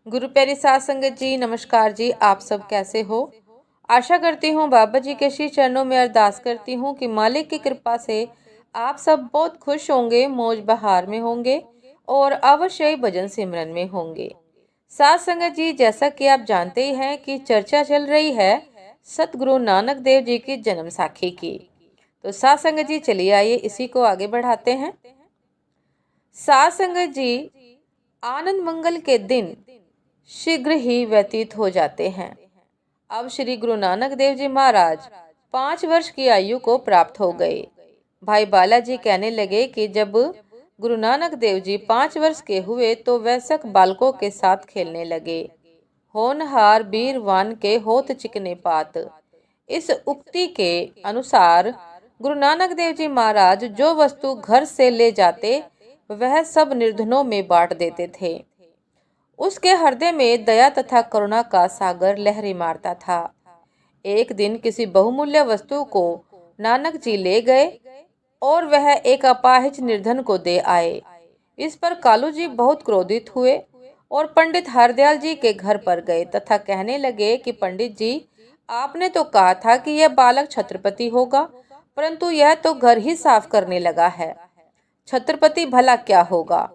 गुरु प्यारी साध संगत जी, नमस्कार जी। आप सब कैसे हो? आशा करती हूँ बाबा जी के श्री चरणों में अरदास करती हूँ कि मालिक की कृपा से आप सब बहुत खुश होंगे, मौज बहार में होंगे और अवश्य ही भजन सिमरन में होंगे। साध संगत जी, जैसा कि आप जानते ही हैं कि चर्चा चल रही है सतगुरु नानक देव जी की जन्म साखी की। तो साध संगत जी, चलिए आइए इसी को आगे बढ़ाते हैं। साध संगत जी, आनंद मंगल के दिन शीघ्र ही व्यतीत हो जाते हैं। अब श्री गुरु नानक देव जी महाराज 5 वर्ष की आयु को प्राप्त हो गए। भाई बालाजी कहने लगे कि जब गुरु नानक देव जी 5 वर्ष के हुए तो वयस्क बालकों के साथ खेलने लगे। होनहार बीरवान के होत चिकने पात। इस उक्ति के अनुसार गुरु नानक देव जी महाराज जो वस्तु घर से ले जाते वह सब निर्धनों में बांट देते थे। उसके हृदय में दया तथा करुणा का सागर लहरी मारता था। एक दिन किसी बहुमूल्य वस्तु को नानक जी ले गए और वह एक अपाहिज निर्धन को दे आए। इस पर कालू जी बहुत क्रोधित हुए और पंडित हरदयाल जी के घर पर गए तथा कहने लगे कि पंडित जी, आपने तो कहा था कि यह बालक छत्रपति होगा, परंतु यह तो घर ही साफ करने लगा है। छत्रपति भला क्या होगा?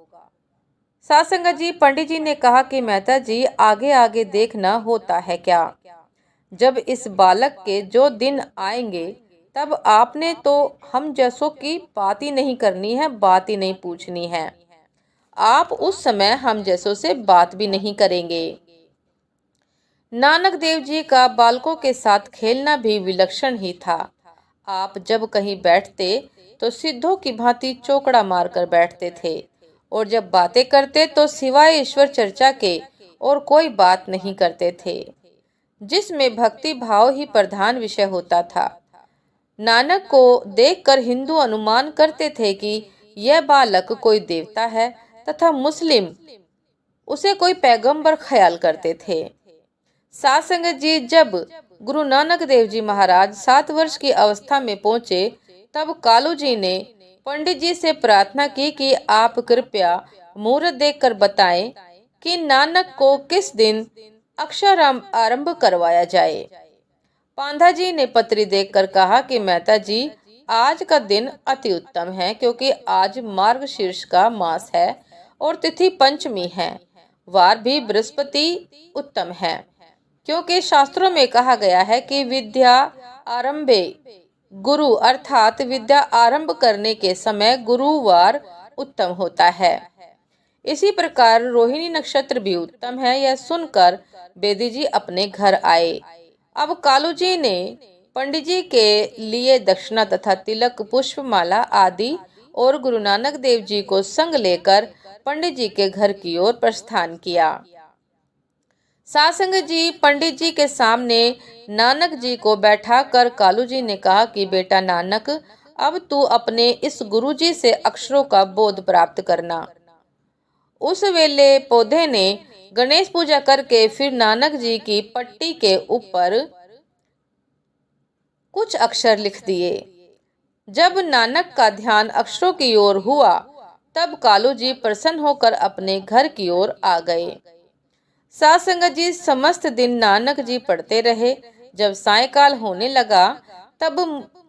साध संगत जी, पंडित जी ने कहा कि मेहता जी, आगे आगे देखना होता है क्या? जब इस बालक के जो दिन आएंगे तब आपने तो हम जैसों की बात ही नहीं करनी है, बात ही नहीं पूछनी है। आप उस समय हम जैसों से बात भी नहीं करेंगे। नानक देव जी का बालकों के साथ खेलना भी विलक्षण ही था। आप जब कहीं बैठते तो सिद्धों की भांति चौकड़ा मारकर बैठते थे और जब बातें करते तो सिवाय ईश्वर चर्चा के और कोई बात नहीं करते थे, जिसमें भक्ति भाव ही प्रधान विषय होता था। नानक को देखकर हिंदू अनुमान करते थे कि यह बालक कोई देवता है तथा मुस्लिम उसे कोई पैगंबर ख्याल करते थे। साध संगत जी, जब गुरु नानक देव जी महाराज 7 वर्ष की अवस्था में पहुंचे तब कालू जी ने पंडित जी से प्रार्थना की कि आप कृपया मुहूर्त देखकर बताएं कि नानक को किस दिन अक्षर आरंभ करवाया जाए। पांधा जी ने पत्री देखकर कहा कि मेहता जी, आज का दिन अति उत्तम है, क्योंकि आज मार्गशीर्ष का मास है और तिथि पंचमी है। वार भी बृहस्पति उत्तम है, क्योंकि शास्त्रों में कहा गया है कि विद्या आरंभे गुरु, अर्थात विद्या आरंभ करने के समय गुरुवार उत्तम होता है। इसी प्रकार रोहिणी नक्षत्र भी उत्तम है। यह सुनकर बेदी जी अपने घर आए। अब कालू जी ने पंडित जी के लिए दक्षिणा तथा तिलक, पुष्पमाला आदि और गुरु नानक देव जी को संग लेकर पंडित जी के घर की ओर प्रस्थान किया। साध संगत जी, पंडित जी के सामने नानक जी को बैठा कर कालू जी ने कहा कि बेटा नानक, अब तू अपने इस गुरु जी से अक्षरों का बोध प्राप्त करना। उस वेले पौधे ने गणेश पूजा करके फिर नानक जी की पट्टी के ऊपर कुछ अक्षर लिख दिए। जब नानक का ध्यान अक्षरों की ओर हुआ तब कालू जी प्रसन्न होकर अपने घर की ओर आ गए। साध संगत जी, समस्त दिन नानक जी पढ़ते रहे। जब सायकाल होने लगा तब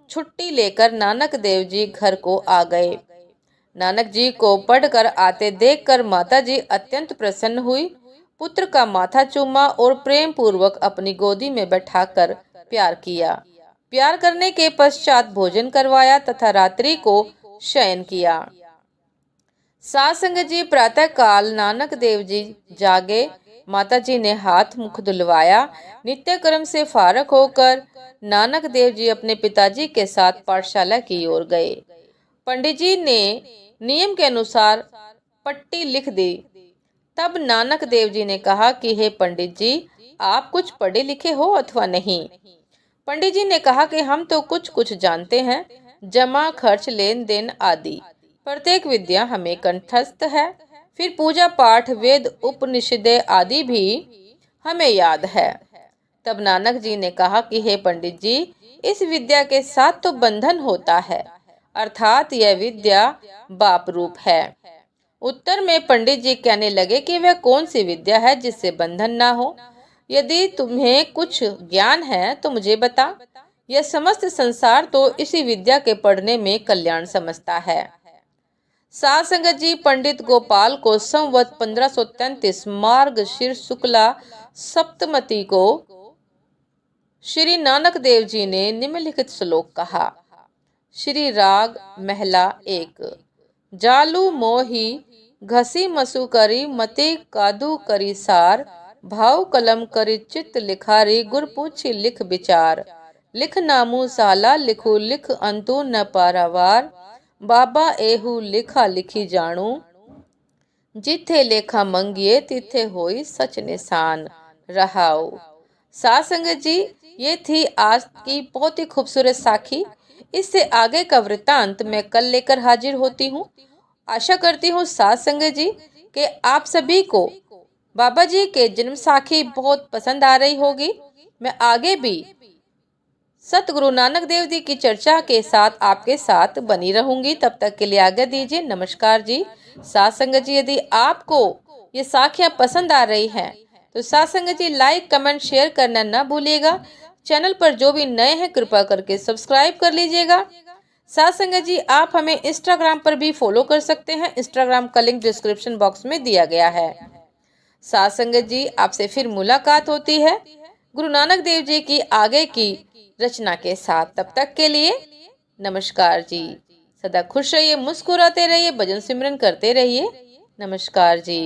छुट्टी लेकर नानक देव जी घर को आ गए। नानक जी को पढ़कर आते देखकर माता जी अत्यंत प्रसन्न हुई। पुत्र का माथा चूमा और प्रेम पूर्वक अपनी गोदी में बैठाकर प्यार किया। प्यार करने के पश्चात भोजन करवाया तथा रात्रि को शयन किया। साध संगत जी, प्रातः काल नानक देव जी जागे। माता जी ने हाथ मुख धुलवाया। नित्य कर्म से फारग होकर नानक देव जी अपने पिताजी के साथ पाठशाला की ओर गए। पंडित जी ने नियम के अनुसार पट्टी लिख दी। तब नानक देव जी ने कहा कि हे पंडित जी, आप कुछ पढ़े लिखे हो अथवा नहीं? पंडित जी ने कहा कि हम तो कुछ कुछ जानते हैं, जमा खर्च लेन देन आदि प्रत्येक विद्या हमें कंठस्थ है। फिर पूजा पाठ, वेद, उपनिषद आदि भी हमें याद है। तब नानक जी ने कहा कि हे पंडित जी, इस विद्या के साथ तो बंधन होता है, अर्थात यह विद्या बाप रूप है। उत्तर में पंडित जी कहने लगे कि वह कौन सी विद्या है जिससे बंधन ना हो। यदि तुम्हें कुछ ज्ञान है तो मुझे बता। यह समस्त संसार तो इसी विद्या के पढ़ने में कल्याण समझता है। साध संगत जी, पंडित गोपाल को संवत 1533 मार्गशीर्ष शुक्ला सप्तमती को श्री नानक देव जी ने निम्नलिखित श्लोक कहा। श्री राग महला 1। जालू मोही घसी मसु करी मते कादू करी सार, भाव कलम करी चित्त लिखारी गुर पूछी लिख विचार, लिख नामू साला लिखू लिख अंतु न पारावार, बाबा एहू लिखा लिखी जानू, जिथे लेखा मंगिए तिथे होई सच निशान रहाओ। साध संगत जी, ये थी आज की बहुत ही खूबसूरत साखी। इससे आगे का वृतांत मैं कल लेकर हाजिर होती हूँ। आशा करती हूँ साध संगत जी कि आप सभी को बाबा जी के जन्म साखी बहुत पसंद आ रही होगी। मैं आगे भी सतगुरु नानक देव जी की चर्चा के साथ आपके साथ बनी रहूंगी। तब तक के लिए आज्ञा दीजिए। नमस्कार जी। साध संगत जी, यदि आपको ये साखियां पसंद आ रही हैं तो साध संगत जी लाइक कमेंट शेयर करना ना भूलिएगा। चैनल पर जो भी नए हैं कृपा करके सब्सक्राइब कर लीजिएगा। साध संगत जी, आप हमें इंस्टाग्राम पर भी फॉलो कर सकते हैं। इंस्टाग्राम का लिंक डिस्क्रिप्शन बॉक्स में दिया गया है। साध संगत जी, आपसे फिर मुलाकात होती है गुरु नानक देव जी की आगे की रचना के साथ। तब तक के लिए नमस्कार जी। सदा खुश रहिए, मुस्कुराते रहिए, भजन सिमरन करते रहिए। नमस्कार जी।